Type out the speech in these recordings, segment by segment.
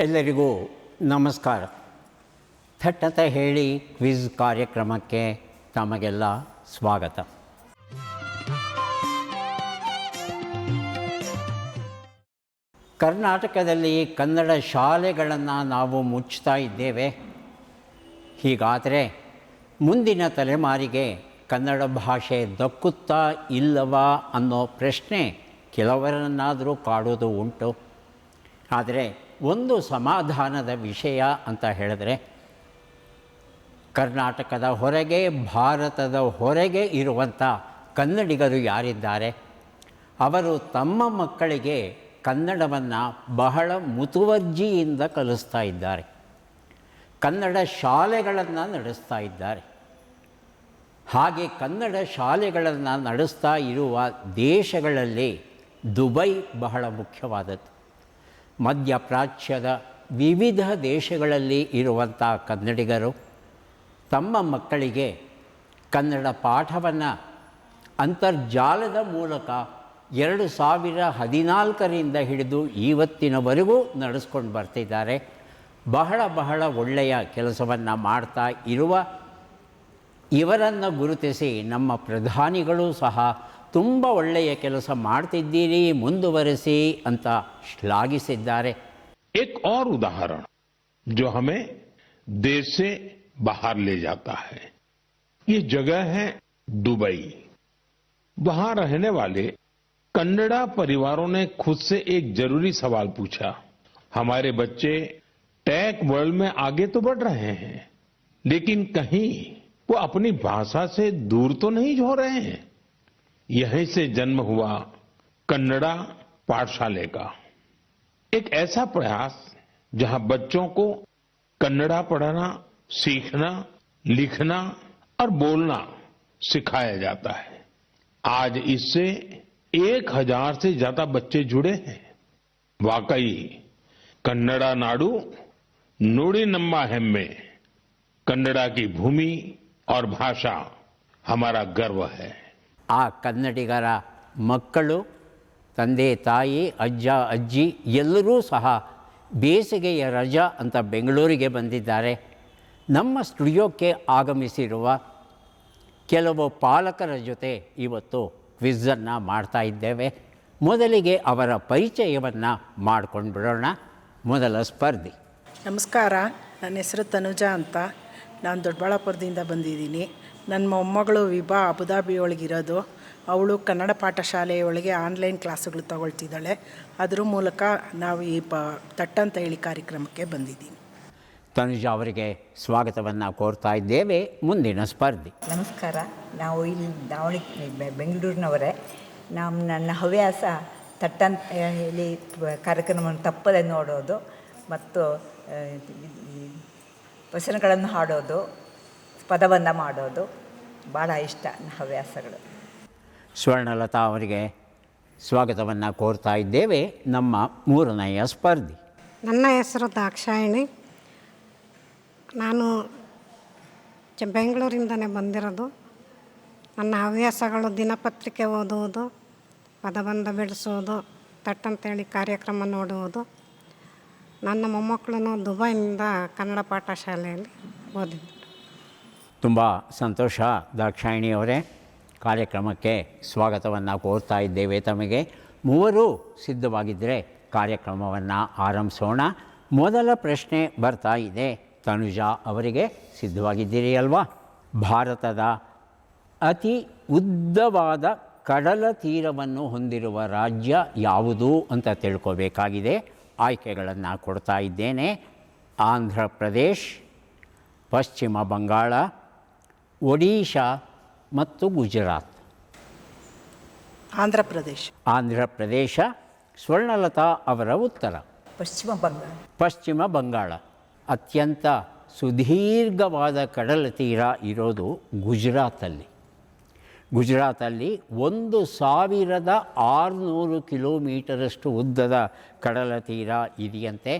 ಎಲ್ಲರಿಗೂ ನಮಸ್ಕಾರ. ಥಟ್ಟತ ಹೇಳಿ ಕ್ವಿಜ್ ಕಾರ್ಯಕ್ರಮಕ್ಕೆ ತಮಗೆಲ್ಲ ಸ್ವಾಗತ. ಕರ್ನಾಟಕದಲ್ಲಿ ಕನ್ನಡ ಶಾಲೆಗಳನ್ನು ನಾವು ಮುಚ್ತಾ ಇದ್ದೇವೆ. ಹೀಗಾದರೆ ಮುಂದಿನ ತಲೆಮಾರಿಗೆ ಕನ್ನಡ ಭಾಷೆ ದಕ್ಕುತ್ತಾ ಇಲ್ಲವಾ ಅನ್ನೋ ಪ್ರಶ್ನೆ ಕೆಲವರನ್ನಾದರೂ ಕಾಡೋದು ಉಂಟು. ಆದರೆ ಒಂದು ಸಮಾಧಾನದ ವಿಷಯ ಅಂತ ಹೇಳಿದ್ರೆ, ಕರ್ನಾಟಕದ ಹೊರಗೆ, ಭಾರತದ ಹೊರಗೆ ಇರುವಂಥ ಕನ್ನಡಿಗರು ಯಾರಿದ್ದಾರೆ, ಅವರು ತಮ್ಮ ಮಕ್ಕಳಿಗೆ ಕನ್ನಡವನ್ನು ಬಹಳ ಮುತುವರ್ಜಿಯಿಂದ ಕಲಿಸ್ತಾ ಇದ್ದಾರೆ. ಕನ್ನಡ ಶಾಲೆಗಳನ್ನು ನಡೆಸ್ತಾ ಇದ್ದಾರೆ. ಹಾಗೆ ಕನ್ನಡ ಶಾಲೆಗಳನ್ನು ನಡೆಸ್ತಾ ಇರುವ ದೇಶಗಳಲ್ಲಿ ದುಬೈ ಬಹಳ ಮುಖ್ಯವಾದದ್ದು. ಮಧ್ಯಪ್ರಾಚ್ಯದ ವಿವಿಧ ದೇಶಗಳಲ್ಲಿ ಇರುವಂಥ ಕನ್ನಡಿಗರು ತಮ್ಮ ಮಕ್ಕಳಿಗೆ ಕನ್ನಡ ಪಾಠವನ್ನು ಅಂತರ್ಜಾಲದ ಮೂಲಕ 2014ರಿಂದ ಹಿಡಿದು ಇವತ್ತಿನವರೆಗೂ ನಡೆಸ್ಕೊಂಡು ಬರ್ತಿದ್ದಾರೆ. ಬಹಳ ಒಳ್ಳೆಯ ಕೆಲಸವನ್ನು ಮಾಡ್ತಾ ಇರುವ ಇವರನ್ನು ಗುರುತಿಸಿ ನಮ್ಮ ಪ್ರಧಾನಿಗಳು ಸಹ ತುಂಬ ಒಳ್ಳೆಯ ಕೆಲಸ ಮಾಡ್ತಿದ್ದೀರಿ, ಮುಂದುವರಿಸಿ ಅಂತ ಶ್ಲಾಘಿಸಿದ್ದಾರೆ. एक और उदाहरण जो हमें देश से बाहर ले जाता है, ये जगह है दुबई. वहां रहने वाले कन्नड़ा परिवारों ने खुद से एक जरूरी सवाल पूछा. हमारे बच्चे टेक वर्ल्ड में आगे तो बढ़ रहे हैं, लेकिन कहीं वो अपनी भाषा से दूर तो नहीं हो रहे हैं. यहीं से जन्म हुआ कन्नड़ा पाठशाले का एक ऐसा प्रयास जहां बच्चों को कन्नड़ा पढ़ना, सीखना, लिखना और बोलना सिखाया जाता है. आज इससे 1000 से ज्यादा बच्चे जुड़े हैं. वाकई कन्नड़ा नाडु नुड़ी नम्मा हेम्मे, कन्नड़ा की भूमि और भाषा हमारा गर्व है. ಆ ಕನ್ನಡಿಗರ ಮಕ್ಕಳು, ತಂದೆ ತಾಯಿ, ಅಜ್ಜ ಅಜ್ಜಿ ಎಲ್ಲರೂ ಸಹ ಬೇಸಿಗೆಯ ರಜಾ ಅಂತ ಬೆಂಗಳೂರಿಗೆ ಬಂದಿದ್ದಾರೆ. ನಮ್ಮ ಸ್ಟುಡಿಯೋಕ್ಕೆ ಆಗಮಿಸಿರುವ ಕೆಲವು ಪಾಲಕರ ಜೊತೆ ಇವತ್ತು ಕ್ವಿಝನ್ನು ಮಾಡ್ತಾ ಇದ್ದೇವೆ. ಮೊದಲಿಗೆ ಅವರ ಪರಿಚಯವನ್ನು ಮಾಡ್ಕೊಂಡು ಬಿಡೋಣ. ಮೊದಲ ಸ್ಪರ್ಧಿ. ನಮಸ್ಕಾರ, ನನ್ನ ಹೆಸರು ತನುಜಾ ಅಂತ. ನಾನು ದೊಡ್ಡಬಳ್ಳಾಪುರದಿಂದ ಬಂದಿದ್ದೀನಿ. ನನ್ನ ಮೊಮ್ಮಗಳು ವಿಭಾ ಅಬುದಾಬಿ ಒಳಗಿರೋದು. ಅವಳು ಕನ್ನಡ ಪಾಠಶಾಲೆಯೊಳಗೆ ಆನ್ಲೈನ್ ಕ್ಲಾಸುಗಳು ತಗೊಳ್ತಿದ್ದಾಳೆ. ಅದರ ಮೂಲಕ ನಾವು ಈ ತಟ್ಟಂತ ಹೇಳಿ ಕಾರ್ಯಕ್ರಮಕ್ಕೆ ಬಂದಿದ್ದೀನಿ. ತನುಜಾ ಅವರಿಗೆ ಸ್ವಾಗತವನ್ನು ಕೋರ್ತಾ ಇದ್ದೇವೆ. ಮುಂದಿನ ಸ್ಪರ್ಧಿ. ನಮಸ್ಕಾರ, ನಾವು ಇಲ್ಲಿ ದಾವಣಗೆರೆ ಬೆಂಗಳೂರಿನವರೇ. ನನ್ನ ಹವ್ಯಾಸ ತಟ್ಟಂತ ಹೇಳಿ ಕಾರ್ಯಕ್ರಮವನ್ನು ತಪ್ಪದೆ ನೋಡೋದು ಮತ್ತು ವಚನಗಳನ್ನು ಹಾಡೋದು, ಪದಬಂಧ ಮಾಡೋದು ಭಾಳ ಇಷ್ಟ ನನ್ನ ಹವ್ಯಾಸಗಳು. ಸ್ವರ್ಣಲತಾ ಅವರಿಗೆ ಸ್ವಾಗತವನ್ನು ಕೋರ್ತಾ ಇದ್ದೇವೆ. ನಮ್ಮ ಮೂರನೆಯ ಸ್ಪರ್ಧಿ. ನನ್ನ ಹೆಸರು ದಾಕ್ಷಾಯಿಣಿ. ನಾನು ಬೆಂಗಳೂರಿಂದನೇ ಬಂದಿರೋದು. ನನ್ನ ಹವ್ಯಾಸಗಳು ದಿನಪತ್ರಿಕೆ ಓದುವುದು, ಪದಬಂಧ ಬಿಡಿಸೋದು, ತಟ್ಟಂತೇಳಿ ಕಾರ್ಯಕ್ರಮ ನೋಡುವುದು. ನನ್ನ ಮೊಮ್ಮಕ್ಕಳನ್ನು ದುಬೈನಿಂದ ಕನ್ನಡ ಪಾಠಶಾಲೆಯಲ್ಲಿ ಓದಿದ್ದರು. ತುಂಬ ಸಂತೋಷ ದಾಕ್ಷಾಯಿಣಿ ಅವರೇ. ಕಾರ್ಯಕ್ರಮಕ್ಕೆ ಸ್ವಾಗತವನ್ನು ಕೋರ್ತಾ ಇದ್ದೇವೆ ತಮಗೆ. ಮೂವರು ಸಿದ್ಧವಾಗಿದ್ದರೆ ಕಾರ್ಯಕ್ರಮವನ್ನು ಆರಂಭಿಸೋಣ. ಮೊದಲ ಪ್ರಶ್ನೆ ಬರ್ತಾ ಇದೆ. ತನುಜಾ ಅವರಿಗೆ ಸಿದ್ಧವಾಗಿದ್ದೀರಿ ಅಲ್ವಾ? ಭಾರತದ ಅತಿ ಉದ್ದವಾದ ಕಡಲ ತೀರವನ್ನು ಹೊಂದಿರುವ ರಾಜ್ಯ ಯಾವುದು ಅಂತ ತಿಳ್ಕೋಬೇಕಾಗಿದೆ. ಆಯ್ಕೆಗಳನ್ನು ಕೊಡ್ತಾ ಇದ್ದೇನೆ. ಆಂಧ್ರ ಪ್ರದೇಶ್, ಪಶ್ಚಿಮ ಬಂಗಾಳ, ಒಡಿಶಾ ಮತ್ತು ಗುಜರಾತ್. ಆಂಧ್ರ ಪ್ರದೇಶ. ಸ್ವರ್ಣಲತಾ ಅವರ ಉತ್ತರ ಪಶ್ಚಿಮ ಬಂಗಾಳ. ಅತ್ಯಂತ ಸುದೀರ್ಘವಾದ ಕಡಲ ತೀರ ಇರೋದು ಗುಜರಾತಲ್ಲಿ. 1600 ಕಿಲೋಮೀಟರಷ್ಟು ಉದ್ದದ ಕಡಲ ತೀರ ಇದೆಯಂತೆ.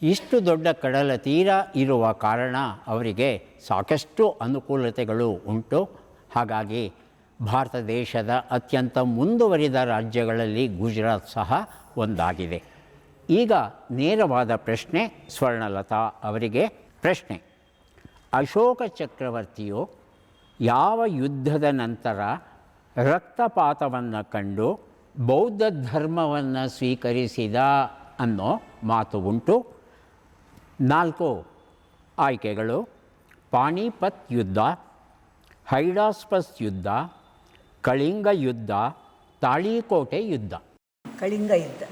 ಇಷ್ಟು ದೊಡ್ಡ ಕಡಲ ತೀರ ಇರುವ ಕಾರಣ ಅವರಿಗೆ ಸಾಕಷ್ಟು ಅನುಕೂಲತೆಗಳು ಉಂಟು. ಹಾಗಾಗಿ ಭಾರತ ದೇಶದ ಅತ್ಯಂತ ಮುಂದುವರಿದ ರಾಜ್ಯಗಳಲ್ಲಿ ಗುಜರಾತ್ ಸಹ ಒಂದಾಗಿದೆ. ಈಗ ನೇರವಾದ ಪ್ರಶ್ನೆ ಸ್ವರ್ಣಲತಾ ಅವರಿಗೆ. ಪ್ರಶ್ನೆ: ಅಶೋಕ ಚಕ್ರವರ್ತಿಯು ಯಾವ ಯುದ್ಧದ ನಂತರ ರಕ್ತಪಾತವನ್ನು ಕಂಡು ಬೌದ್ಧ ಧರ್ಮವನ್ನು ಸ್ವೀಕರಿಸಿದ ಅನ್ನೋ ಮಾತು ಉಂಟು. 4 ಆಯ್ಕೆಗಳು: ಪಾಣಿಪತ್ ಯುದ್ಧ, ಹೈಡಾಸ್ಪಸ್ ಯುದ್ಧ, ಕಳಿಂಗ ಯುದ್ಧ, ತಾಳಿಕೋಟೆ ಯುದ್ಧ. ಕಳಿಂಗ ಯುದ್ಧ.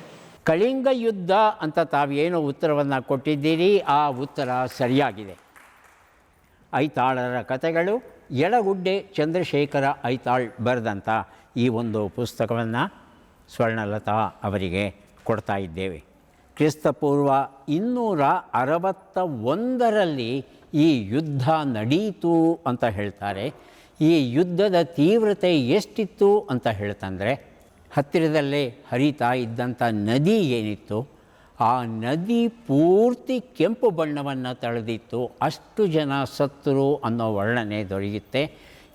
ಕಳಿಂಗ ಯುದ್ಧ ಅಂತ ತಾವೇನು ಉತ್ತರವನ್ನು ಕೊಟ್ಟಿದ್ದೀರಿ, ಆ ಉತ್ತರ ಸರಿಯಾಗಿದೆ. ಐತಾಳರ ಕಥೆಗಳು, ಯಡಗುಡ್ಡೆ ಚಂದ್ರಶೇಖರ ಐತಾಳ್ ಬರೆದಂಥ ಈ ಒಂದು ಪುಸ್ತಕವನ್ನು ಸ್ವರ್ಣಲತಾ ಅವರಿಗೆ ಕೊಡ್ತಾ ಇದ್ದೇವೆ. ಕ್ರಿಸ್ತಪೂರ್ವ 261ರಲ್ಲಿ ಈ ಯುದ್ಧ ನಡೆಯಿತು ಅಂತ ಹೇಳ್ತಾರೆ. ಈ ಯುದ್ಧದ ತೀವ್ರತೆ ಎಷ್ಟಿತ್ತು ಅಂತ ಹೇಳ್ತಂದರೆ, ಹತ್ತಿರದಲ್ಲೇ ಹರಿತಾ ಇದ್ದಂಥ ನದಿ ಏನಿತ್ತು, ಆ ನದಿ ಪೂರ್ತಿ ಕೆಂಪು ಬಣ್ಣವನ್ನು ತಳೆದಿತ್ತು. ಅಷ್ಟು ಜನ ಸತ್ತರು ಅನ್ನೋ ವರ್ಣನೆ ದೊರೆಯುತ್ತೆ.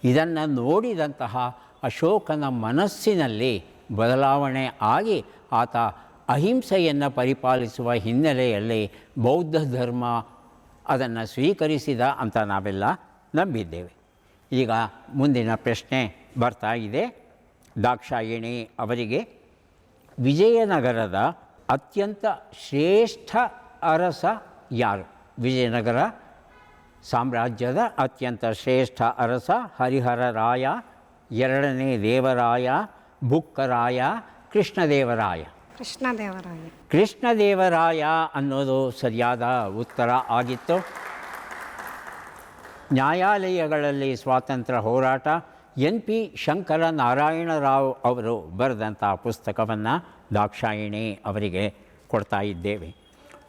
ಇದನ್ನು ನೋಡಿದಂತಹ ಅಶೋಕನ ಮನಸ್ಸಿನಲ್ಲಿ ಬದಲಾವಣೆ ಆಗಿ ಆತ ಅಹಿಂಸೆಯನ್ನು ಪರಿಪಾಲಿಸುವ ಹಿನ್ನೆಲೆಯಲ್ಲಿ ಬೌದ್ಧ ಧರ್ಮ ಅದನ್ನು ಸ್ವೀಕರಿಸಿದ ಅಂತ ನಾವೆಲ್ಲ ನಂಬಿದ್ದೇವೆ. ಈಗ ಮುಂದಿನ ಪ್ರಶ್ನೆ ಬರ್ತಾ ಇದೆ. ದಾಕ್ಷಾಯಿಣಿ ಅವರಿಗೆ: ವಿಜಯನಗರದ ಅತ್ಯಂತ ಶ್ರೇಷ್ಠ ಅರಸ ಯಾರು? ವಿಜಯನಗರ ಸಾಮ್ರಾಜ್ಯದ ಅತ್ಯಂತ ಶ್ರೇಷ್ಠ ಅರಸ ಹರಿಹರರಾಯ, 2ನೇ ದೇವರಾಯ, ಬುಕ್ಕರಾಯ, ಕೃಷ್ಣದೇವರಾಯ. ಕೃಷ್ಣದೇವರಾಯ. ಕೃಷ್ಣದೇವರಾಯ ಅನ್ನೋದು ಸರಿಯಾದ ಉತ್ತರ ಆಗಿತ್ತು. ನ್ಯಾಯಾಲಯಗಳಲ್ಲಿ ಸ್ವಾತಂತ್ರ್ಯ ಹೋರಾಟ, NP ಶಂಕರ ನಾರಾಯಣ ರಾವ್ ಅವರು ಬರೆದಂಥ ಪುಸ್ತಕವನ್ನು ದಾಕ್ಷಾಯಿಣಿ ಅವರಿಗೆ ಕೊಡ್ತಾ ಇದ್ದೇವೆ.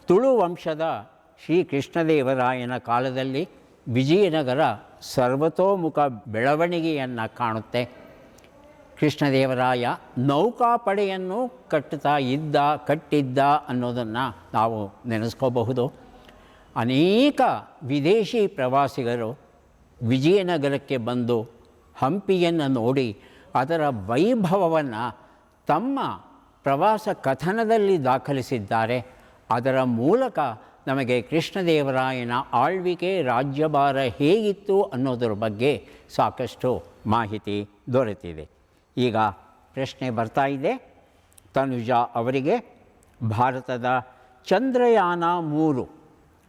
ತುಳು ವಂಶದ ಶ್ರೀ ಕೃಷ್ಣದೇವರಾಯನ ಕಾಲದಲ್ಲಿ ವಿಜಯನಗರ ಸರ್ವತೋಮುಖ ಬೆಳವಣಿಗೆಯನ್ನು ಕಾಣುತ್ತೆ. ಕೃಷ್ಣದೇವರಾಯ ನೌಕಾಪಡೆಯನ್ನು ಕಟ್ಟಿದ್ದ ಅನ್ನೋದನ್ನು ನಾವು ನೆನೆಸ್ಕೋಬಹುದು. ಅನೇಕ ವಿದೇಶಿ ಪ್ರವಾಸಿಗರು ವಿಜಯನಗರಕ್ಕೆ ಬಂದು ಹಂಪಿಯನ್ನು ನೋಡಿ ಅದರ ವೈಭವವನ್ನು ತಮ್ಮ ಪ್ರವಾಸ ಕಥನದಲ್ಲಿ ದಾಖಲಿಸಿದ್ದಾರೆ. ಅದರ ಮೂಲಕ ನಮಗೆ ಕೃಷ್ಣದೇವರಾಯನ ಆಳ್ವಿಕೆ, ರಾಜ್ಯಭಾರ ಹೇಗಿತ್ತು ಅನ್ನೋದರ ಬಗ್ಗೆ ಸಾಕಷ್ಟು ಮಾಹಿತಿ ದೊರೆತಿದೆ. ಈಗ ಪ್ರಶ್ನೆ ಬರ್ತಾ ಇದೆ ತನುಜಾ ಅವರಿಗೆ. ಭಾರತದ ಚಂದ್ರಯಾನ 3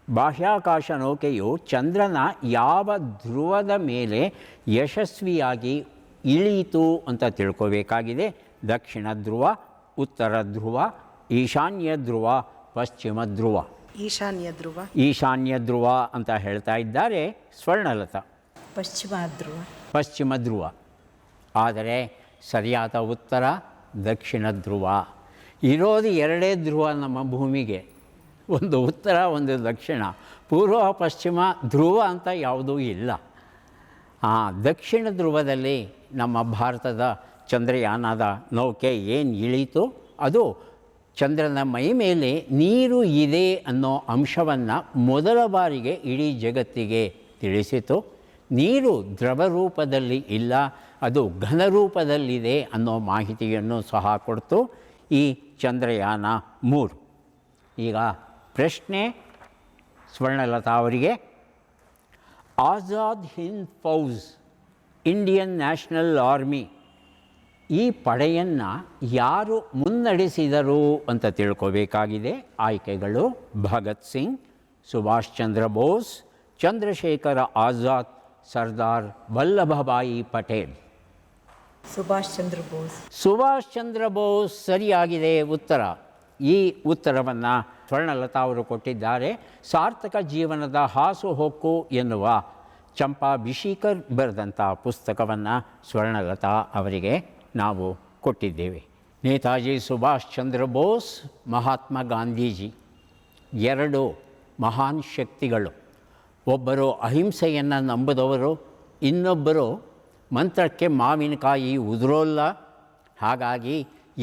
ಬಾಹ್ಯಾಕಾಶ ನೌಕೆಯು ಚಂದ್ರನ ಯಾವ ಧ್ರುವದ ಮೇಲೆ ಯಶಸ್ವಿಯಾಗಿ ಇಳಿಯಿತು ಅಂತ ತಿಳ್ಕೋಬೇಕಾಗಿದೆ. ದಕ್ಷಿಣ ಧ್ರುವ, ಉತ್ತರ ಧ್ರುವ, ಈಶಾನ್ಯ ಧ್ರುವ, ಪಶ್ಚಿಮ ಧ್ರುವ. ಈಶಾನ್ಯ ಧ್ರುವ. ಈಶಾನ್ಯ ಧ್ರುವ ಅಂತ ಹೇಳ್ತಾ ಇದ್ದಾರೆ ಸ್ವರ್ಣಲತಾ. ಪಶ್ಚಿಮ ಧ್ರುವ. ಪಶ್ಚಿಮ ಧ್ರುವ. ಆದರೆ ಸರಿಯಾದ ಉತ್ತರ ದಕ್ಷಿಣ ಧ್ರುವ. ಇರೋದು 2 ಧ್ರುವ ನಮ್ಮ ಭೂಮಿಗೆ, ಒಂದು ಉತ್ತರ, ಒಂದು ದಕ್ಷಿಣ. ಪೂರ್ವ ಪಶ್ಚಿಮ ಧ್ರುವ ಅಂತ ಯಾವುದೂ ಇಲ್ಲ. ದಕ್ಷಿಣ ಧ್ರುವದಲ್ಲಿ ನಮ್ಮ ಭಾರತದ ಚಂದ್ರಯಾನದ ನೌಕೆ ಏನು ಇಳೀತು, ಅದು ಚಂದ್ರನ ಮೈ ಮೇಲೆ ನೀರು ಇದೆ ಅನ್ನೋ ಅಂಶವನ್ನು ಮೊದಲ ಬಾರಿಗೆ ಇಡೀ ಜಗತ್ತಿಗೆ ತಿಳಿಸಿತು. ನೀರು ದ್ರವ ರೂಪದಲ್ಲಿ ಇಲ್ಲ, ಅದು ಘನ ರೂಪದಲ್ಲಿದೆ ಅನ್ನೋ ಮಾಹಿತಿಯನ್ನು ಸಹ ಕೊಡ್ತು ಈ ಚಂದ್ರಯಾನ 3. ಈಗ ಪ್ರಶ್ನೆ ಸ್ವರ್ಣಲತಾ ಅವರಿಗೆ. Azad Hind fauj, Indian national army, ಈ ಪಡೆಯನ್ನು ಯಾರು ಮುನ್ನಡೆಸಿದರು ಅಂತ ತಿಳ್ಕೋಬೇಕಾಗಿದೆ. ಆಯ್ಕೆಗಳು: ಭಗತ್ ಸಿಂಗ್, ಸುಭಾಷ್ ಚಂದ್ರ ಬೋಸ್, ಚಂದ್ರಶೇಖರ ಆಜಾದ್, ಸರ್ದಾರ್ ವಲ್ಲಭಭಾಯಿ ಪಟೇಲ್. ಸುಭಾಷ್ ಚಂದ್ರ ಬೋಸ್. ಸುಭಾಷ್ ಚಂದ್ರ ಬೋಸ್ ಸರಿಯಾಗಿದೆ ಉತ್ತರ. ಈ ಉತ್ತರವನ್ನು ಸ್ವರ್ಣಲತಾ ಅವರು ಕೊಟ್ಟಿದ್ದಾರೆ. ಸಾರ್ಥಕ ಜೀವನದ ಹಾಸುಹೊಕ್ಕು ಎನ್ನುವ ಚಂಪಾ ಬಿಶೀಕರ್ ಬರೆದಂಥ ಪುಸ್ತಕವನ್ನು ಸ್ವರ್ಣಲತಾ ಅವರಿಗೆ ನಾವು ಕೊಟ್ಟಿದ್ದೇವೆ. ನೇತಾಜಿ ಸುಭಾಷ್ ಚಂದ್ರ ಬೋಸ್, ಮಹಾತ್ಮ ಗಾಂಧೀಜಿ 2 ಮಹಾನ್ ಶಕ್ತಿಗಳು. ಒಬ್ಬರು ಅಹಿಂಸೆಯನ್ನು ನಂಬುದವರು, ಇನ್ನೊಬ್ಬರು ಮಂತ್ರಕ್ಕೆ ಮಾವಿನಕಾಯಿ ಉದುರೋಲ್ಲ. ಹಾಗಾಗಿ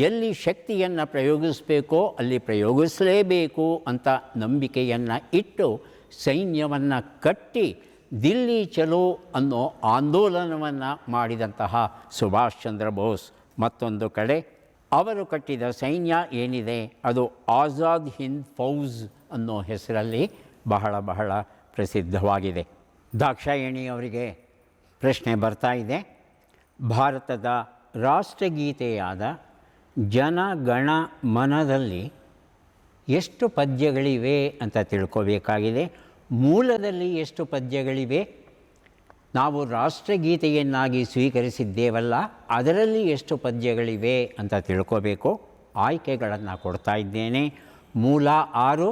ಎಲ್ಲಿ ಶಕ್ತಿಯನ್ನು ಪ್ರಯೋಗಿಸಬೇಕೋ ಅಲ್ಲಿ ಪ್ರಯೋಗಿಸಲೇಬೇಕು ಅಂತ ನಂಬಿಕೆಯನ್ನು ಇಟ್ಟು ಸೈನ್ಯವನ್ನು ಕಟ್ಟಿ ದಿಲ್ಲಿ ಚಲೋ ಅನ್ನೋ ಆಂದೋಲನವನ್ನು ಮಾಡಿದಂತಹ ಸುಭಾಷ್ ಚಂದ್ರ ಬೋಸ್. ಮತ್ತೊಂದು ಕಡೆ ಅವರು ಕಟ್ಟಿದ ಸೈನ್ಯ ಏನಿದೆ ಅದು ಆಜಾದ್ ಹಿಂದ್ ಫೌಜ್ ಅನ್ನೋ ಹೆಸರಲ್ಲಿ ಬಹಳ ಬಹಳ ಪ್ರಸಿದ್ಧವಾಗಿದೆ. ದಾಕ್ಷಾಯಣಿ ಅವರಿಗೆ ಪ್ರಶ್ನೆ ಬರ್ತಾ ಇದೆ. ಭಾರತದ ರಾಷ್ಟ್ರಗೀತೆಯಾದ ಜನ ಗಣ ಮನದಲ್ಲಿ ಎಷ್ಟು ಪದ್ಯಗಳಿವೆ ಅಂತ ತಿಳ್ಕೋಬೇಕಾಗಿದೆ. ಮೂಲದಲ್ಲಿ ಎಷ್ಟು ಪದ್ಯಗಳಿವೆ, ನಾವು ರಾಷ್ಟ್ರಗೀತೆಯನ್ನಾಗಿ ಸ್ವೀಕರಿಸಿದ್ದೇವಲ್ಲ ಅದರಲ್ಲಿ ಎಷ್ಟು ಪದ್ಯಗಳಿವೆ ಅಂತ ತಿಳ್ಕೋಬೇಕು. ಆಯ್ಕೆಗಳನ್ನು ಕೊಡ್ತಾ ಇದ್ದೇನೆ. ಮೂಲ 6,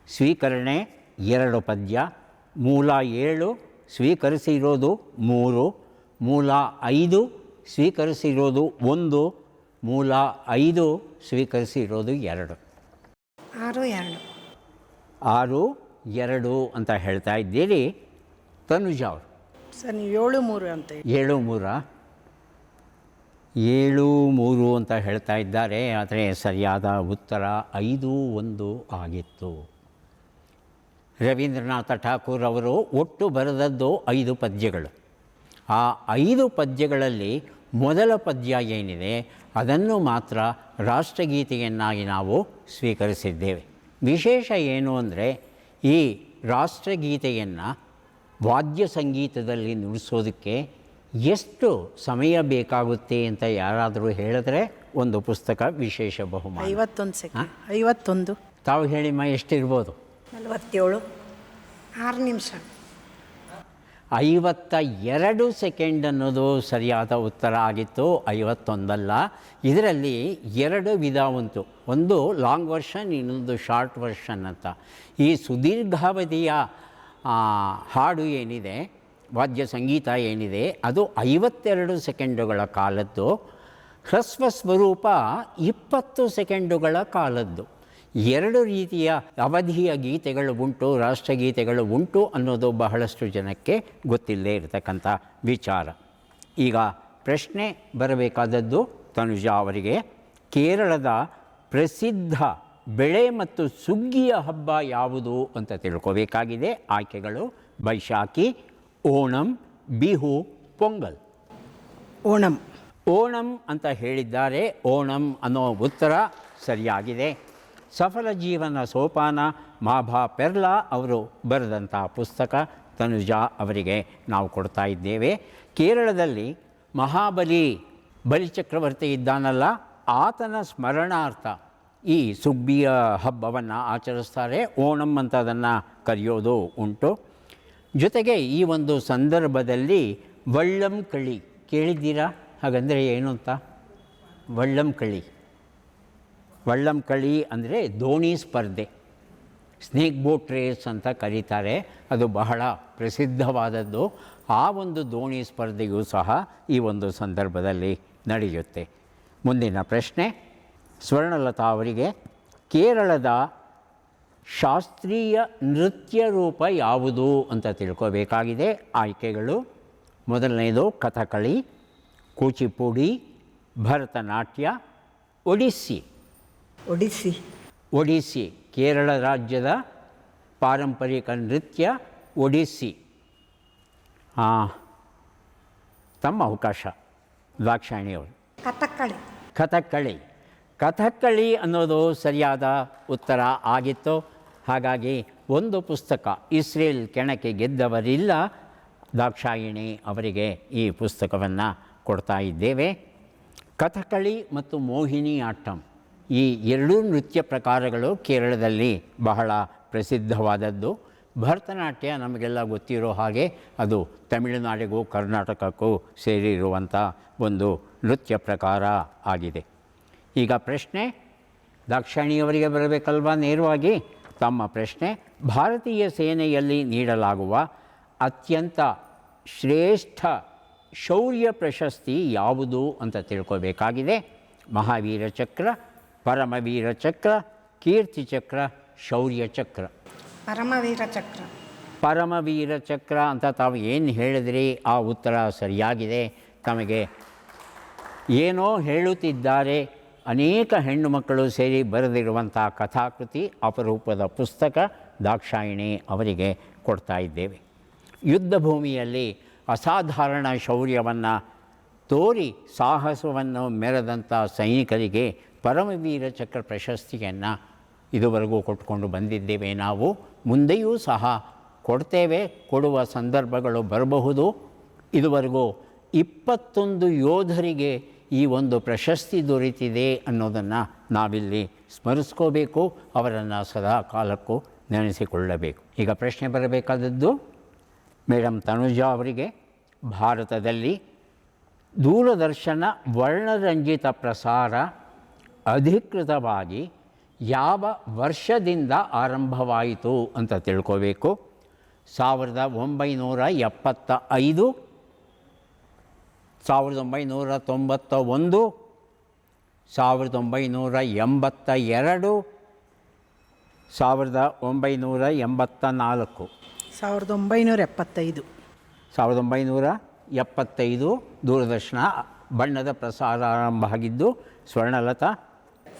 ಸ್ವೀಕರಣೆ 2 ಪದ್ಯ. ಮೂಲ 7, ಸ್ವೀಕರಿಸಿರೋದು 3. ಮೂಲ 5, ಸ್ವೀಕರಿಸಿರೋದು 1. ಮೂಲ 5, ಸ್ವೀಕರಿಸಿರೋದು 2. 6 2 6 2 ಅಂತ ಹೇಳ್ತಾ ಇದ್ದೀರಿ. ತನುಜಾ ಅವರು ಸರ್ ನೀವು 7 3 ಅಂತ ಹೇಳಿ. 7 3 7 3 ಅಂತ ಹೇಳ್ತಾ ಇದ್ದಾರೆ. ಆದರೆ ಸರಿಯಾದ ಉತ್ತರ 5 1 ಆಗಿತ್ತು. ರವೀಂದ್ರನಾಥ ಠಾಕೂರ್ ಅವರು ಒಟ್ಟು ಬರೆದದ್ದು 5 ಪದ್ಯಗಳು. ಆ 5 ಪದ್ಯಗಳಲ್ಲಿ ಮೊದಲ ಪದ್ಯ ಏನಿದೆ ಅದನ್ನು ಮಾತ್ರ ರಾಷ್ಟ್ರಗೀತೆಯನ್ನಾಗಿ ನಾವು ಸ್ವೀಕರಿಸಿದ್ದೇವೆ. ವಿಶೇಷ ಏನು ಅಂದರೆ ಈ ರಾಷ್ಟ್ರಗೀತೆಯನ್ನು ವಾದ್ಯ ಸಂಗೀತದಲ್ಲಿ ನುಡಿಸೋದಕ್ಕೆ ಎಷ್ಟು ಸಮಯ ಬೇಕಾಗುತ್ತೆ ಅಂತ ಯಾರಾದರೂ ಹೇಳಿದ್ರೆ ಒಂದು ಪುಸ್ತಕ ವಿಶೇಷ ಬಹುಮಾನ. 51 ಸೆಕೆಂಡ್. 51. ತಾವು ಹೇಳಿಮ್ಮ ಎಷ್ಟಿರ್ಬೋದು? 47. 6 ನಿಮಿಷ. 52 ಸೆಕೆಂಡ್ ಅನ್ನೋದು ಸರಿಯಾದ ಉತ್ತರ ಆಗಿತ್ತು, 51 ಅಲ್ಲ. ಇದರಲ್ಲಿ 2 ವಿಧ ಉಂಟು. ಒಂದು ಲಾಂಗ್ ವರ್ಷನ್, ಇನ್ನೊಂದು ಶಾರ್ಟ್ ವರ್ಷನ್ ಅಂತ. ಈ ಸುದೀರ್ಘಾವಧಿಯ ಹಾಡು ಏನಿದೆ, ವಾದ್ಯ ಸಂಗೀತ ಏನಿದೆ, ಅದು 52 ಸೆಕೆಂಡುಗಳ ಕಾಲದ್ದು. ಹ್ರಸ್ವ ಸ್ವರೂಪ 20 ಸೆಕೆಂಡುಗಳ ಕಾಲದ್ದು. 2 ರೀತಿಯ ಅವಧಿಯ ಗೀತೆಗಳು ಉಂಟು, ರಾಷ್ಟ್ರಗೀತೆಗಳು ಉಂಟು ಅನ್ನೋದು ಬಹಳಷ್ಟು ಜನಕ್ಕೆ ಗೊತ್ತಿಲ್ಲದೆ ಇರತಕ್ಕಂಥ ವಿಚಾರ. ಈಗ ಪ್ರಶ್ನೆ ಬರಬೇಕಾದದ್ದು ತನುಜಾ ಅವರಿಗೆ. ಕೇರಳದ ಪ್ರಸಿದ್ಧ ಬೆಳೆ ಮತ್ತು ಸುಗ್ಗಿಯ ಹಬ್ಬ ಯಾವುದು ಅಂತ ತಿಳ್ಕೋಬೇಕಾಗಿದೆ. ಆಯ್ಕೆಗಳು: ಬೈಶಾಖಿ, ಓಣಂ, ಬಿಹು, ಪೊಂಗಲ್. ಓಣಂ. ಓಣಂ ಅಂತ ಹೇಳಿದ್ದಾರೆ. ಓಣಂ ಅನ್ನೋ ಉತ್ತರ ಸರಿಯಾಗಿದೆ. ಸಫಲ ಜೀವನ ಸೋಪಾನ ಮಾಭಾ ಪೆರ್ಲಾ ಅವರು ಬರೆದಂಥ ಪುಸ್ತಕ ತನುಜಾ ಅವರಿಗೆ ನಾವು ಕೊಡ್ತಾ ಇದ್ದೇವೆ. ಕೇರಳದಲ್ಲಿ ಮಹಾಬಲಿ ಬಲಿಚಕ್ರವರ್ತಿ ಇದ್ದಾನಲ್ಲ, ಆತನ ಸ್ಮರಣಾರ್ಥ ಈ ಸುಗ್ಗಿಯ ಹಬ್ಬವನ್ನು ಆಚರಿಸ್ತಾರೆ. ಓಣಂ ಅಂತ ಅದನ್ನು ಕರೆಯೋದು ಉಂಟು. ಜೊತೆಗೆ ಈ ಒಂದು ಸಂದರ್ಭದಲ್ಲಿ ವಳ್ಳಂ ಕಳಿ ಕೇಳಿದ್ದೀರಾ? ಹಾಗಂದರೆ ಏನು ಅಂತ? ವಳ್ಳಂ ಕಳಿ, ವಳ್ಳಂ ಕಳಿ ಅಂದರೆ ದೋಣಿ ಸ್ಪರ್ಧೆ, ಸ್ನೇಕ್ ಬೋಟ್ ರೇಸ್ ಅಂತ ಕರೀತಾರೆ. ಅದು ಬಹಳ ಪ್ರಸಿದ್ಧವಾದದ್ದು. ಆ ಒಂದು ದೋಣಿ ಸ್ಪರ್ಧೆಯೂ ಸಹ ಈ ಒಂದು ಸಂದರ್ಭದಲ್ಲಿ ನಡೆಯುತ್ತೆ. ಮುಂದಿನ ಪ್ರಶ್ನೆ ಸ್ವರ್ಣಲತಾ ಅವರಿಗೆ. ಕೇರಳದ ಶಾಸ್ತ್ರೀಯ ನೃತ್ಯ ರೂಪ ಯಾವುದು ಅಂತ ತಿಳ್ಕೋಬೇಕಾಗಿದೆ. ಆಯ್ಕೆಗಳು: ಮೊದಲನೇದು ಕಥಕಳಿ, ಕೂಚಿಪುಡಿ, ಭರತನಾಟ್ಯ, ಒಡಿಸ್ಸಿ. ಒಡಿಸ್ಸಿ. ಒಡಿಸ್ಸಿ ಕೇರಳ ರಾಜ್ಯದ ಪಾರಂಪರಿಕ ನೃತ್ಯ ಒಡಿಸ್ಸಿ. ತಮ್ಮ ಅವಕಾಶ ದಾಕ್ಷಾಯಿಣಿಯವರು. ಕಥಕ್ಕಳಿ. ಕಥಕ್ಕಳಿ. ಕಥಕ್ಕಳಿ ಅನ್ನೋದು ಸರಿಯಾದ ಉತ್ತರ ಆಗಿತ್ತು. ಹಾಗಾಗಿ ಒಂದು ಪುಸ್ತಕ ಇಸ್ರೇಲ್ ಕೆಣಕೆ ಗೆದ್ದವರಿಲ್ಲ, ದಾಕ್ಷಾಯಿಣಿ ಅವರಿಗೆ ಈ ಪುಸ್ತಕವನ್ನು ಕೊಡ್ತಾ ಇದ್ದೇವೆ. ಕಥಕ್ಕಳಿ ಮತ್ತು ಮೋಹಿನಿ ಆಟ್ಟಂ ಈ 2 ನೃತ್ಯ ಪ್ರಕಾರಗಳು ಕೇರಳದಲ್ಲಿ ಬಹಳ ಪ್ರಸಿದ್ಧವಾದದ್ದು. ಭರತನಾಟ್ಯ ನಮಗೆಲ್ಲ ಗೊತ್ತಿರೋ ಹಾಗೆ ಅದು ತಮಿಳುನಾಡಿಗೂ ಕರ್ನಾಟಕಕ್ಕೂ ಸೇರಿರುವಂಥ ಒಂದು ನೃತ್ಯ ಪ್ರಕಾರ ಆಗಿದೆ. ಈಗ ಪ್ರಶ್ನೆ ದಾಕ್ಷಾಯಿಣಿಯವರಿಗೆ ಬರಬೇಕಲ್ವಾ ನೇರವಾಗಿ? ತಮ್ಮ ಪ್ರಶ್ನೆ: ಭಾರತೀಯ ಸೇನೆಯಲ್ಲಿ ನೀಡಲಾಗುವ ಅತ್ಯಂತ ಶ್ರೇಷ್ಠ ಶೌರ್ಯ ಪ್ರಶಸ್ತಿ ಯಾವುದು ಅಂತ ತಿಳ್ಕೋಬೇಕಾಗಿದೆ. ಮಹಾವೀರ ಚಕ್ರ, ಪರಮವೀರ ಚಕ್ರ, ಕೀರ್ತಿ ಚಕ್ರ, ಶೌರ್ಯ ಚಕ್ರ. ಪರಮವೀರ ಚಕ್ರ. ಪರಮವೀರ ಚಕ್ರ ಅಂತ ತಾವು ಏನು ಹೇಳಿದ್ರಿ ಆ ಉತ್ತರ ಸರಿಯಾಗಿದೆ. ತಮಗೆ ಏನೋ ಹೇಳುತ್ತಿದ್ದಾರೆ, ಅನೇಕ ಹೆಣ್ಣು ಮಕ್ಕಳು ಸೇರಿ ಬರೆದಿರುವಂಥ ಕಥಾಕೃತಿ, ಅಪರೂಪದ ಪುಸ್ತಕ ದಾಕ್ಷಾಯಿಣಿ ಅವರಿಗೆ ಕೊಡ್ತಾ ಇದ್ದೇವೆ. ಯುದ್ಧ ಭೂಮಿಯಲ್ಲಿ ಅಸಾಧಾರಣ ಶೌರ್ಯವನ್ನು ತೋರಿ ಸಾಹಸವನ್ನು ಮೆರೆದಂಥ ಸೈನಿಕರಿಗೆ ಪರಮವೀರ ಚಕ್ರ ಪ್ರಶಸ್ತಿಯನ್ನು ಇದುವರೆಗೂ ಕೊಟ್ಕೊಂಡು ಬಂದಿದ್ದೇವೆ. ನಾವು ಮುಂದೆಯೂ ಸಹ ಕೊಡ್ತೇವೆ, ಕೊಡುವ ಸಂದರ್ಭಗಳು ಬರಬಹುದು. ಇದುವರೆಗೂ 21 ಯೋಧರಿಗೆ ಈ ಒಂದು ಪ್ರಶಸ್ತಿ ದೊರೆತಿದೆ ಅನ್ನೋದನ್ನು ನಾವಿಲ್ಲಿ ಸ್ಮರಿಸ್ಕೋಬೇಕು, ಅವರನ್ನು ಸದಾ ಕಾಲಕ್ಕೂ ನೆನೆಸಿಕೊಳ್ಳಬೇಕು. ಈಗ ಪ್ರಶ್ನೆ ಬರಬೇಕಾದದ್ದು ಮೇಡಮ್ ತನುಜಾ ಅವರಿಗೆ, ಭಾರತದಲ್ಲಿ ದೂರದರ್ಶನ ವರ್ಣರಂಜಿತ ಪ್ರಸಾರ ಅಧಿಕೃತವಾಗಿ ಯಾವ ವರ್ಷದಿಂದ ಆರಂಭವಾಯಿತು ಅಂತ ತಿಳ್ಕೋಬೇಕು. 1975, 1991, 1982, 1984. 1975. 1975 ದೂರದರ್ಶನ ಬಣ್ಣದ ಪ್ರಸಾರ ಆರಂಭ ಆಗಿದ್ದು. ಸ್ವರ್ಣಲತಾ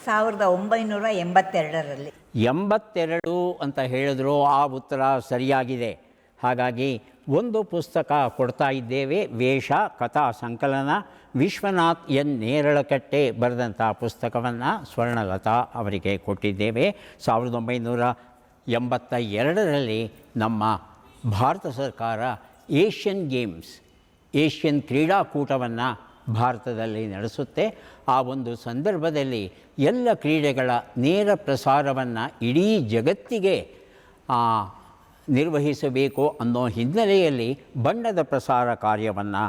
1982ರಲ್ಲಿ. 82 ಅಂತ ಹೇಳಿದ್ರು, ಆ ಉತ್ತರ ಸರಿಯಾಗಿದೆ. ಹಾಗಾಗಿ ಒಂದು ಪುಸ್ತಕ ಕೊಡ್ತಾ ಇದ್ದೇವೆ, ವೇಷ ಕಥಾ ಸಂಕಲನ, ವಿಶ್ವನಾಥ್ ಎನ್ ನೇರಳಕಟ್ಟೆ ಬರೆದಂಥ ಪುಸ್ತಕವನ್ನು ಸ್ವರ್ಣಲತಾ ಅವರಿಗೆ ಕೊಟ್ಟಿದ್ದೇವೆ. 1982ರಲ್ಲಿ ನಮ್ಮ ಭಾರತ ಸರ್ಕಾರ ಏಷ್ಯನ್ ಗೇಮ್ಸ್, ಏಷ್ಯನ್ ಕ್ರೀಡಾಕೂಟವನ್ನು ಭಾರತದಲ್ಲಿ ನಡೆಸುತ್ತೆ. ಆ ಒಂದು ಸಂದರ್ಭದಲ್ಲಿ ಎಲ್ಲ ಕ್ರೀಡೆಗಳ ನೇರ ಪ್ರಸಾರವನ್ನು ಇಡೀ ಜಗತ್ತಿಗೆ ನಿರ್ವಹಿಸಬೇಕು ಅನ್ನೋ ಹಿನ್ನೆಲೆಯಲ್ಲಿ ಬಣ್ಣದ ಪ್ರಸಾರ ಕಾರ್ಯವನ್ನು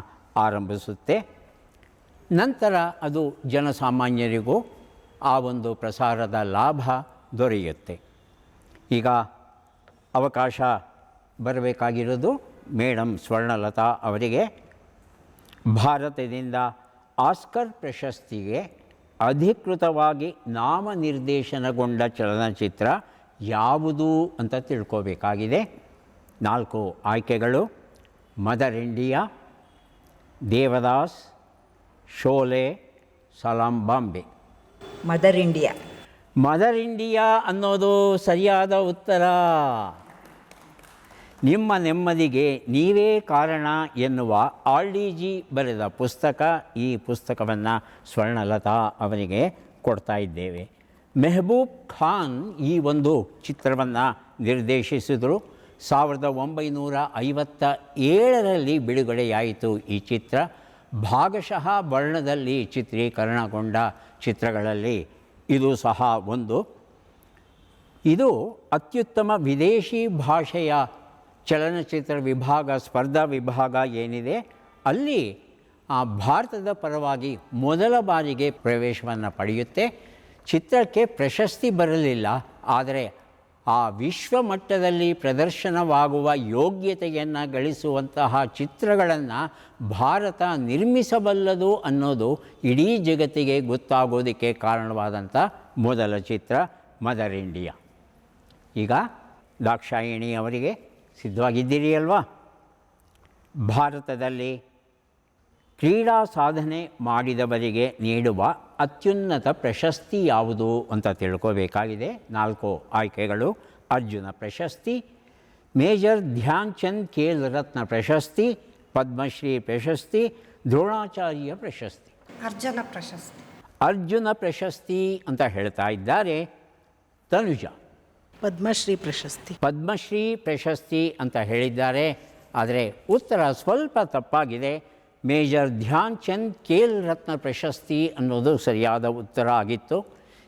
ಆರಂಭಿಸುತ್ತೆ. ನಂತರ ಅದು ಜನಸಾಮಾನ್ಯರಿಗೂ ಆ ಒಂದು ಪ್ರಸಾರದ ಲಾಭ ದೊರೆಯುತ್ತೆ. ಈಗ ಅವಕಾಶ ಬರಬೇಕಾಗಿರೋದು ಮೇಡಮ್ ಸ್ವರ್ಣಲತಾ ಅವರಿಗೆ. ಭಾರತದಿಂದ ಆಸ್ಕರ್ ಪ್ರಶಸ್ತಿಗೆ ಅಧಿಕೃತವಾಗಿ ನಾಮನಿರ್ದೇಶನಗೊಂಡ ಚಲನಚಿತ್ರ ಯಾವುದು ಅಂತ ತಿಳ್ಕೋಬೇಕಾಗಿದೆ. 4 ಆಯ್ಕೆಗಳು: Mother India, Devdas, Sholay, Salaam Bombay. Mother India. Mother India ಅನ್ನೋದು ಸರಿಯಾದ ಉತ್ತರ. ನಿಮ್ಮ ನೆಮ್ಮದಿಗೆ ನೀವೇ ಕಾರಣ ಎನ್ನುವ RDG ಬರೆದ ಪುಸ್ತಕ. ಈ ಪುಸ್ತಕವನ್ನು ಸ್ವರ್ಣಲತಾ ಅವರಿಗೆ ಕೊಡ್ತಾ ಇದ್ದೇವೆ. ಮೆಹಬೂಬ್ ಖಾನ್ ಈ ಒಂದು ಚಿತ್ರವನ್ನು ನಿರ್ದೇಶಿಸಿದರು. 1957ರಲ್ಲಿ ಬಿಡುಗಡೆಯಾಯಿತು ಈ ಚಿತ್ರ. ಭಾಗಶಃ ವರ್ಣದಲ್ಲಿ ಚಿತ್ರೀಕರಣಗೊಂಡ ಚಿತ್ರಗಳಲ್ಲಿ ಇದು ಸಹ ಒಂದು. ಇದು ಅತ್ಯುತ್ತಮ ವಿದೇಶಿ ಭಾಷೆಯ ಚಲನಚಿತ್ರ ವಿಭಾಗ, ಸ್ಪರ್ಧಾ ವಿಭಾಗ ಏನಿದೆ ಅಲ್ಲಿ ಭಾರತದ ಪರವಾಗಿ ಮೊದಲ ಬಾರಿಗೆ ಪ್ರವೇಶವನ್ನು ಪಡೆಯುತ್ತೆ. ಚಿತ್ರಕ್ಕೆ ಪ್ರಶಸ್ತಿ ಬರಲಿಲ್ಲ, ಆದರೆ ಆ ವಿಶ್ವಮಟ್ಟದಲ್ಲಿ ಪ್ರದರ್ಶನವಾಗುವ ಯೋಗ್ಯತೆಯನ್ನು ಗಳಿಸುವಂತಹ ಚಿತ್ರಗಳನ್ನು ಭಾರತ ನಿರ್ಮಿಸಬಲ್ಲದು ಅನ್ನೋದು ಇಡೀ ಜಗತ್ತಿಗೆ ಗೊತ್ತಾಗೋದಕ್ಕೆ ಕಾರಣವಾದಂಥ ಮೊದಲ ಚಿತ್ರ ಮದರ್ ಇಂಡಿಯಾ. ಈಗ ದಾಕ್ಷಾಯಿಣಿ ಅವರಿಗೆ ಸಿದ್ಧವಾಗಿದ್ದೀರಿ ಅಲ್ವಾ? ಭಾರತದಲ್ಲಿ ಕ್ರೀಡಾ ಸಾಧನೆ ಮಾಡಿದವರಿಗೆ ನೀಡುವ ಅತ್ಯುನ್ನತ ಪ್ರಶಸ್ತಿ ಯಾವುದು ಅಂತ ತಿಳ್ಕೋಬೇಕಾಗಿದೆ. 4 ಆಯ್ಕೆಗಳು: ಅರ್ಜುನ ಪ್ರಶಸ್ತಿ, ಮೇಜರ್ ಧ್ಯಾನ್ ಚಂದ್ ಖೇಲ್ ರತ್ನ ಪ್ರಶಸ್ತಿ, ಪದ್ಮಶ್ರೀ ಪ್ರಶಸ್ತಿ, ದ್ರೋಣಾಚಾರ್ಯ ಪ್ರಶಸ್ತಿ. ಅರ್ಜುನ ಪ್ರಶಸ್ತಿ. ಅರ್ಜುನ ಪ್ರಶಸ್ತಿ ಅಂತ ಹೇಳ್ತಾ ಇದ್ದಾರೆ ತನುಜಾ. ಪದ್ಮಶ್ರೀ ಪ್ರಶಸ್ತಿ. ಪದ್ಮಶ್ರೀ ಪ್ರಶಸ್ತಿ ಅಂತ ಹೇಳಿದ್ದಾರೆ, ಆದರೆ ಉತ್ತರ ಸ್ವಲ್ಪ ತಪ್ಪಾಗಿದೆ. ಮೇಜರ್ ಧ್ಯಾನ್ ಚಂದ್ ಖೇಲ್ ರತ್ನ ಪ್ರಶಸ್ತಿ ಅನ್ನೋದು ಸರಿಯಾದ ಉತ್ತರ ಆಗಿತ್ತು.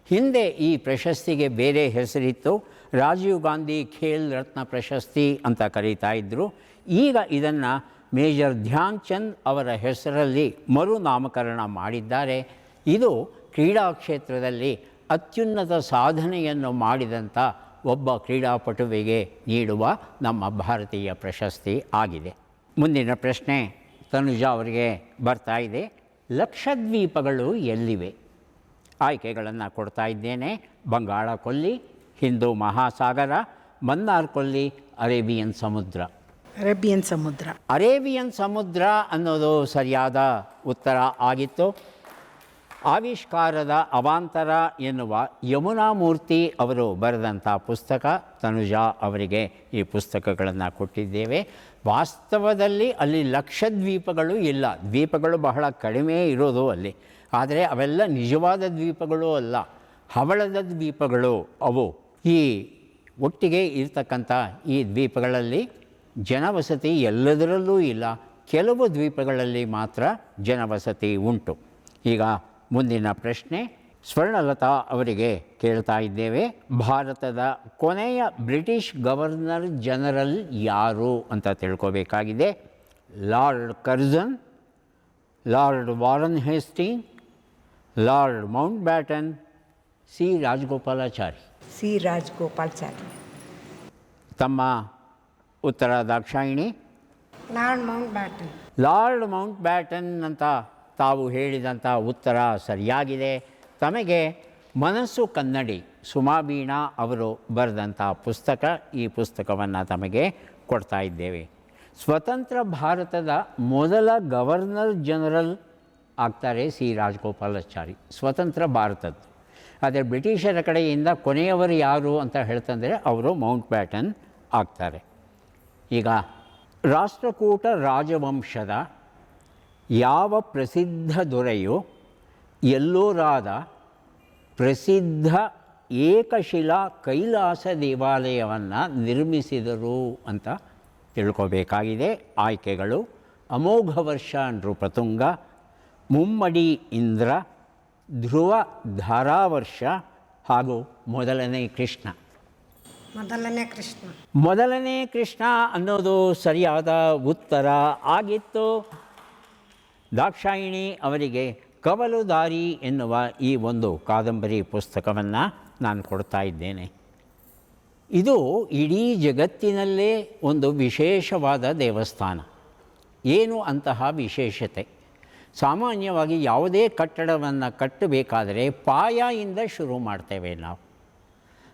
ಹಿಂದೆ ಈ ಪ್ರಶಸ್ತಿಗೆ ಬೇರೆ ಹೆಸರಿತ್ತು, ರಾಜೀವ್ ಗಾಂಧಿ ಖೇಲ್ ರತ್ನ ಪ್ರಶಸ್ತಿ ಅಂತ ಕರೀತಾ ಇದ್ದರು. ಈಗ ಇದನ್ನು ಮೇಜರ್ ಧ್ಯಾನ್ ಚಂದ್ ಅವರ ಹೆಸರಲ್ಲಿ ಮರುನಾಮಕರಣ ಮಾಡಿದ್ದಾರೆ. ಇದು ಕ್ರೀಡಾ ಕ್ಷೇತ್ರದಲ್ಲಿ ಅತ್ಯುನ್ನತ ಸಾಧನೆಯನ್ನು ಮಾಡಿದಂಥ ಒಬ್ಬ ಕ್ರೀಡಾಪಟುವಿಗೆ ನೀಡುವ ನಮ್ಮ ಭಾರತೀಯ ಪ್ರಶಸ್ತಿ ಆಗಿದೆ. ಮುಂದಿನ ಪ್ರಶ್ನೆ ತನುಜಾ ಅವರಿಗೆ ಬರ್ತಾ ಇದೆ. ಲಕ್ಷದ್ವೀಪಗಳು ಎಲ್ಲಿವೆ? ಆಯ್ಕೆಗಳನ್ನು ಕೊಡ್ತಾ ಇದ್ದೇನೆ. ಬಂಗಾಳ ಕೊಲ್ಲಿ, ಹಿಂದೂ ಮಹಾಸಾಗರ, ಮನ್ನಾರ್ ಕೊಲ್ಲಿ, ಅರೇಬಿಯನ್ ಸಮುದ್ರ. ಅರೇಬಿಯನ್ ಸಮುದ್ರ. ಅರೇಬಿಯನ್ ಸಮುದ್ರ ಅನ್ನೋದು ಸರಿಯಾದ ಉತ್ತರ ಆಗಿತ್ತು. ಆವಿಷ್ಕಾರದ ಅವಾಂತರ ಎನ್ನುವ ಯಮುನಾ ಮೂರ್ತಿ ಅವರು ಬರೆದಂಥ ಪುಸ್ತಕ. ತನುಜಾ ಅವರಿಗೆ ಈ ಪುಸ್ತಕಗಳನ್ನು ಕೊಟ್ಟಿದ್ದೇವೆ. ವಾಸ್ತವದಲ್ಲಿ ಅಲ್ಲಿ ಲಕ್ಷದ್ವೀಪಗಳು ಇಲ್ಲ, ದ್ವೀಪಗಳು ಬಹಳ ಕಡಿಮೆ ಇರೋದು ಅಲ್ಲಿ. ಆದರೆ ಅವೆಲ್ಲ ನಿಜವಾದ ದ್ವೀಪಗಳು ಅಲ್ಲ, ಹವಳದ ದ್ವೀಪಗಳು ಅವು. ಈ ಒಟ್ಟಿಗೆ ಇರ್ತಕ್ಕಂಥ ಈ ದ್ವೀಪಗಳಲ್ಲಿ ಜನವಸತಿ ಎಲ್ಲದರಲ್ಲೂ ಇಲ್ಲ, ಕೆಲವು ದ್ವೀಪಗಳಲ್ಲಿ ಮಾತ್ರ ಜನವಸತಿ ಉಂಟು. ಈಗ ಮುಂದಿನ ಪ್ರಶ್ನೆ ಸ್ವರ್ಣಲತಾ ಅವರಿಗೆ ಕೇಳ್ತಾ ಇದ್ದೇವೆ. ಭಾರತದ ಕೊನೆಯ ಬ್ರಿಟಿಷ್ ಗವರ್ನರ್ ಜನರಲ್ ಯಾರು ಅಂತ ತಿಳ್ಕೋಬೇಕಾಗಿದೆ. Lord Curzon, Lord Warren Hasting, Lord Mountbatten, C Rajagopalachari. C Rajagopalachari. ತಮ್ಮ ಉತ್ತರ Dakshayani. Lord Mountbatten. Lord Mountbatten ಅಂತ ತಾವು ಹೇಳಿದಂಥ ಉತ್ತರ ಸರಿಯಾಗಿದೆ. ತಮಗೆ ಮನಸ್ಸು ಕನ್ನಡಿ ಸುಮಾಬೀಣಾ ಅವರು ಬರೆದಂಥ ಪುಸ್ತಕ, ಈ ಪುಸ್ತಕವನ್ನು ತಮಗೆ ಕೊಡ್ತಾ ಇದ್ದೇವೆ. ಸ್ವತಂತ್ರ ಭಾರತದ ಮೊದಲ ಗವರ್ನರ್ ಜನರಲ್ ಆಗ್ತಾರೆ ಸಿ ರಾಜಗೋಪಾಲಾಚಾರಿ, ಸ್ವತಂತ್ರ ಭಾರತದ್ದು. ಆದರೆ ಬ್ರಿಟಿಷರ ಕಡೆಯಿಂದ ಕೊನೆಯವರು ಯಾರು ಅಂತ ಹೇಳ್ತಂದರೆ ಅವರು ಮೌಂಟ್ ಬ್ಯಾಟನ್ ಆಗ್ತಾರೆ. ಈಗ ರಾಷ್ಟ್ರಕೂಟ ರಾಜವಂಶದ ಯಾವ ಪ್ರಸಿದ್ಧ ದೊರೆಯು ಎಲ್ಲೋರಾದ ಪ್ರಸಿದ್ಧ ಏಕಶಿಲಾ ಕೈಲಾಸ ದೇವಾಲಯವನ್ನು ನಿರ್ಮಿಸಿದರು ಅಂತ ತಿಳ್ಕೋಬೇಕಾಗಿದೆ. ಆಯ್ಕೆಗಳು: ಅಮೋಘ ವರ್ಷ ನೃಪತುಂಗ, ಮುಮ್ಮಡಿ ಇಂದ್ರ, ಧ್ರುವ ಧಾರಾವರ್ಷ ಹಾಗೂ ಮೊದಲನೇ ಕೃಷ್ಣ. ಮೊದಲನೇ ಕೃಷ್ಣ. ಮೊದಲನೇ ಕೃಷ್ಣ ಅನ್ನೋದು ಸರಿಯಾದ ಉತ್ತರ ಆಗಿತ್ತು. ದಾಕ್ಷಾಯಿಣಿ ಅವರಿಗೆ ಕವಲುದಾರಿ ಎನ್ನುವ ಈ ಒಂದು ಕಾದಂಬರಿ ಪುಸ್ತಕವನ್ನು ನಾನು ಕೊಡ್ತಾ ಇದ್ದೇನೆ. ಇದು ಇಡೀ ಜಗತ್ತಿನಲ್ಲೇ ಒಂದು ವಿಶೇಷವಾದ ದೇವಸ್ಥಾನ. ಏನು ಅಂತಹ ವಿಶೇಷತೆ? ಸಾಮಾನ್ಯವಾಗಿ ಯಾವುದೇ ಕಟ್ಟಡವನ್ನು ಕಟ್ಟಬೇಕಾದರೆ ಪಾಯದಿಂದ ಶುರು ಮಾಡ್ತೇವೆ ನಾವು.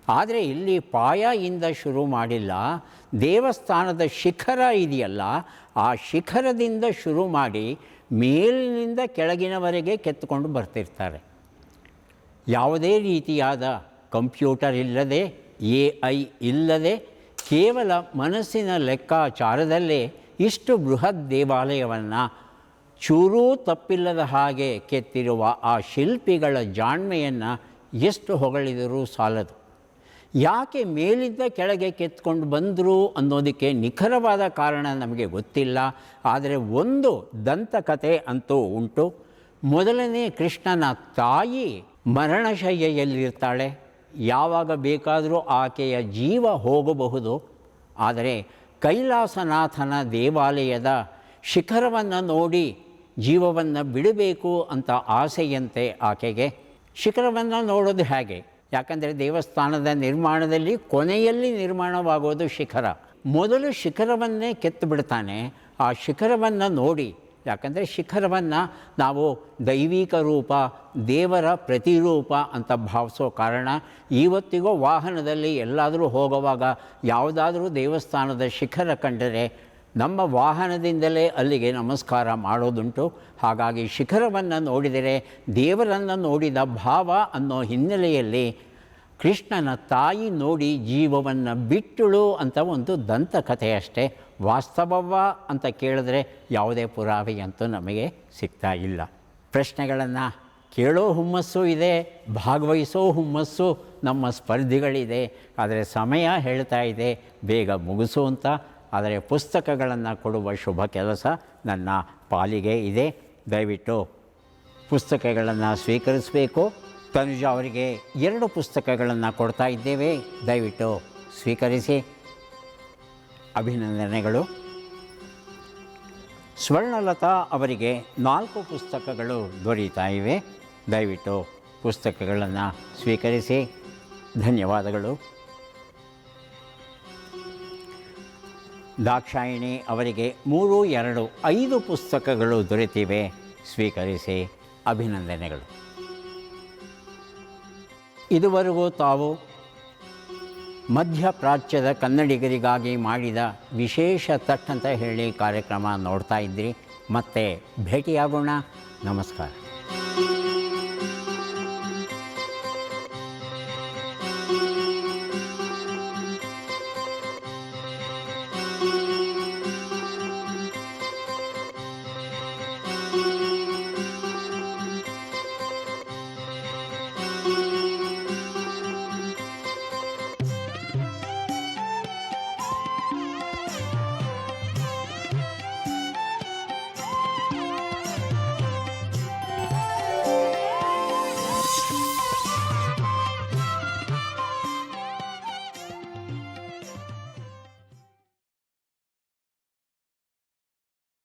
ಆದರೆ ಇಲ್ಲಿ ಪಾಯದಿಂದ ಶುರು ಮಾಡಿಲ್ಲ, ದೇವಸ್ಥಾನದ ಶಿಖರ ಇದೆಯಲ್ಲ, ಆ ಶಿಖರದಿಂದ ಶುರು ಮಾಡಿ ಮೇಲಿನಿಂದ ಕೆಳಗಿನವರೆಗೆ ಕೆತ್ತುಕೊಂಡು ಬರ್ತಿರ್ತಾರೆ. ಯಾವುದೇ ರೀತಿಯಾದ ಕಂಪ್ಯೂಟರ್ ಇಲ್ಲದೆ, AI ಇಲ್ಲದೆ, ಕೇವಲ ಮನಸ್ಸಿನ ಲೆಕ್ಕಾಚಾರದಲ್ಲೇ ಇಷ್ಟು ಬೃಹತ್ ದೇವಾಲಯವನ್ನು ಚೂರೂ ತಪ್ಪಿಲ್ಲದ ಹಾಗೆ ಕೆತ್ತಿರುವ ಆ ಶಿಲ್ಪಿಗಳ ಜಾಣ್ಮೆಯನ್ನು ಎಷ್ಟು ಹೊಗಳಿದರೂ ಸಾಲದು. ಯಾಕೆ ಮೇಲಿಂದ ಕೆಳಗೆ ಕೆತ್ಕೊಂಡು ಬಂದರು ಅನ್ನೋದಕ್ಕೆ ನಿಖರವಾದ ಕಾರಣ ನಮಗೆ ಗೊತ್ತಿಲ್ಲ. ಆದರೆ ಒಂದು ದಂತಕಥೆ ಅಂತೂ ಉಂಟು. ಮೊದಲನೇ ಕೃಷ್ಣನ ತಾಯಿ ಮರಣಶಯ್ಯೆಯಲ್ಲಿರ್ತಾಳೆ. ಯಾವಾಗ ಬೇಕಾದರೂ ಆಕೆಯ ಜೀವ ಹೋಗಬಹುದು. ಆದರೆ ಕೈಲಾಸನಾಥನ ದೇವಾಲಯದ ಶಿಖರವನ್ನು ನೋಡಿ ಜೀವವನ್ನು ಬಿಡಬೇಕು ಅಂತ ಆಸೆಯಂತೆ ಆಕೆಗೆ. ಶಿಖರವನ್ನು ನೋಡೋದು ಹೇಗೆ? ಯಾಕಂದರೆ ದೇವಸ್ಥಾನದ ನಿರ್ಮಾಣದಲ್ಲಿ ಕೊನೆಯಲ್ಲಿ ನಿರ್ಮಾಣವಾಗೋದು ಶಿಖರ. ಮೊದಲು ಶಿಖರವನ್ನೇ ಕೆತ್ತು ಬಿಡ್ತಾನೆ. ಆ ಶಿಖರವನ್ನು ನೋಡಿ, ಯಾಕಂದರೆ ಶಿಖರವನ್ನು ನಾವು ದೈವಿಕ ರೂಪ, ದೇವರ ಪ್ರತಿರೂಪ ಅಂತ ಭಾವಿಸೋ ಕಾರಣ ಇವತ್ತಿಗೂ ವಾಹನದಲ್ಲಿ ಎಲ್ಲಾದರೂ ಹೋಗುವಾಗ ಯಾವುದಾದ್ರೂ ದೇವಸ್ಥಾನದ ಶಿಖರ ಕಂಡರೆ ನಮ್ಮ ವಾಹನದಿಂದಲೇ ಅಲ್ಲಿಗೆ ನಮಸ್ಕಾರ ಮಾಡೋದುಂಟು. ಹಾಗಾಗಿ ಶಿಖರವನ್ನು ನೋಡಿದರೆ ದೇವರನ್ನು ನೋಡಿದ ಭಾವ ಅನ್ನೋ ಹಿನ್ನೆಲೆಯಲ್ಲಿ ಕೃಷ್ಣನ ತಾಯಿ ನೋಡಿ ಜೀವವನ್ನು ಬಿಟ್ಟಳು ಅಂತ ಒಂದು ದಂತಕಥೆ ಅಷ್ಟೇ. ವಾಸ್ತವವ ಅಂತ ಕೇಳಿದ್ರೆ ಯಾವುದೇ ಪುರಾವೆಯಂತೂ ನಮಗೆ ಸಿಗ್ತಾ ಇಲ್ಲ. ಪ್ರಶ್ನೆಗಳನ್ನು ಕೇಳೋ ಹುಮ್ಮಸ್ಸು ಇದೆ, ಭಾಗವಹಿಸೋ ಹುಮ್ಮಸ್ಸು ನಮ್ಮ ಸ್ಪರ್ಧಿಗಳಿದೆ. ಆದರೆ ಸಮಯ ಹೇಳ್ತಾ ಇದೆ ಬೇಗ ಮುಗಿಸು ಅಂತ. ಆದರೆ ಪುಸ್ತಕಗಳನ್ನು ಕೊಡುವ ಶುಭ ಕೆಲಸ ನನ್ನ ಪಾಲಿಗೆ ಇದೆ. ದಯವಿಟ್ಟು ಪುಸ್ತಕಗಳನ್ನು ಸ್ವೀಕರಿಸಬೇಕು. ತನುಜಾ ಅವರಿಗೆ 2 ಪುಸ್ತಕಗಳನ್ನು ಕೊಡ್ತಾ ಇದ್ದೇವೆ, ದಯವಿಟ್ಟು ಸ್ವೀಕರಿಸಿ. ಅಭಿನಂದನೆಗಳು. ಸ್ವರ್ಣಲತಾ ಅವರಿಗೆ 4 ಪುಸ್ತಕಗಳು ದೊರೀತಾ ಇವೆ, ದಯವಿಟ್ಟು ಪುಸ್ತಕಗಳನ್ನು ಸ್ವೀಕರಿಸಿ. ಧನ್ಯವಾದಗಳು. ದಾಕ್ಷಾಯಿಣಿ ಅವರಿಗೆ 3, 2, 5 ಪುಸ್ತಕಗಳು ದೊರೆತಿವೆ, ಸ್ವೀಕರಿಸಿ. ಅಭಿನಂದನೆಗಳು. ಇದುವರೆಗೂ ತಾವು ಮಧ್ಯಪ್ರಾಚ್ಯದ ಕನ್ನಡಿಗರಿಗಾಗಿ ಮಾಡಿದ ವಿಶೇಷ ತಟ್ ಅಂತ ಹೇಳಿ ಕಾರ್ಯಕ್ರಮ ನೋಡ್ತಾ ಇದ್ರಿ. ಮತ್ತೆ ಭೇಟಿಯಾಗೋಣ. ನಮಸ್ಕಾರ.